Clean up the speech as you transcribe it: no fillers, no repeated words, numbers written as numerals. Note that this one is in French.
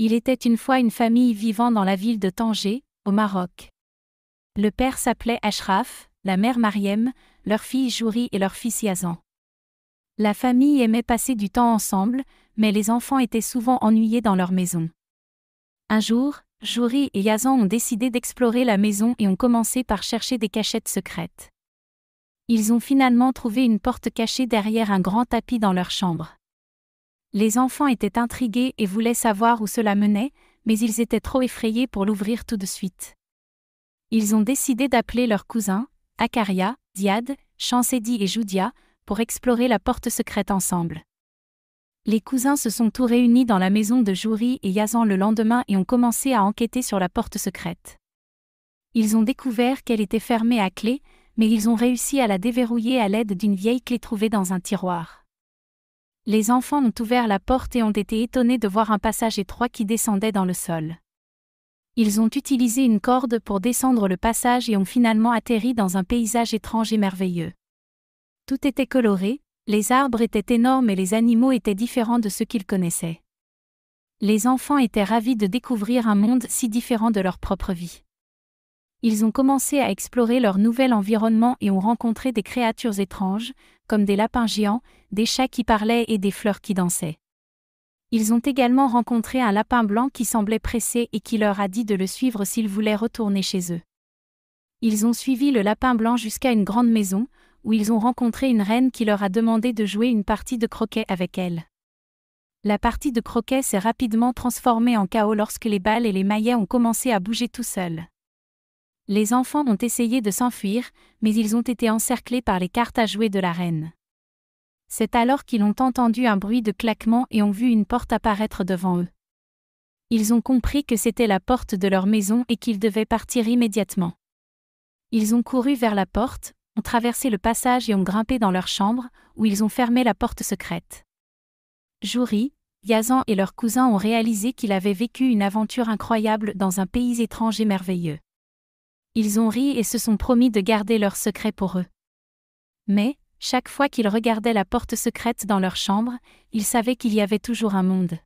Il était une fois une famille vivant dans la ville de Tanger, au Maroc. Le père s'appelait Ashraf, la mère Mariem, leur fille Jouri et leur fils Yazan. La famille aimait passer du temps ensemble, mais les enfants étaient souvent ennuyés dans leur maison. Un jour, Jouri et Yazan ont décidé d'explorer la maison et ont commencé par chercher des cachettes secrètes. Ils ont finalement trouvé une porte cachée derrière un grand tapis dans leur chambre. Les enfants étaient intrigués et voulaient savoir où cela menait, mais ils étaient trop effrayés pour l'ouvrir tout de suite. Ils ont décidé d'appeler leurs cousins, Akaria, Ziad, Chansedi et Joudia, pour explorer la porte secrète ensemble. Les cousins se sont tous réunis dans la maison de Jouri et Yazan le lendemain et ont commencé à enquêter sur la porte secrète. Ils ont découvert qu'elle était fermée à clé, mais ils ont réussi à la déverrouiller à l'aide d'une vieille clé trouvée dans un tiroir. Les enfants ont ouvert la porte et ont été étonnés de voir un passage étroit qui descendait dans le sol. Ils ont utilisé une corde pour descendre le passage et ont finalement atterri dans un paysage étrange et merveilleux. Tout était coloré, les arbres étaient énormes et les animaux étaient différents de ceux qu'ils connaissaient. Les enfants étaient ravis de découvrir un monde si différent de leur propre vie. Ils ont commencé à explorer leur nouvel environnement et ont rencontré des créatures étranges, comme des lapins géants, des chats qui parlaient et des fleurs qui dansaient. Ils ont également rencontré un lapin blanc qui semblait pressé et qui leur a dit de le suivre s'ils voulaient retourner chez eux. Ils ont suivi le lapin blanc jusqu'à une grande maison, où ils ont rencontré une reine qui leur a demandé de jouer une partie de croquet avec elle. La partie de croquet s'est rapidement transformée en chaos lorsque les balles et les maillets ont commencé à bouger tout seuls. Les enfants ont essayé de s'enfuir, mais ils ont été encerclés par les cartes à jouer de la reine. C'est alors qu'ils ont entendu un bruit de claquement et ont vu une porte apparaître devant eux. Ils ont compris que c'était la porte de leur maison et qu'ils devaient partir immédiatement. Ils ont couru vers la porte, ont traversé le passage et ont grimpé dans leur chambre, où ils ont fermé la porte secrète. Jouri, Yazan et leurs cousins ont réalisé qu'ils avaient vécu une aventure incroyable dans un pays étrange et merveilleux. Ils ont ri et se sont promis de garder leur secret pour eux. Mais, chaque fois qu'ils regardaient la porte secrète dans leur chambre, ils savaient qu'il y avait toujours un monde.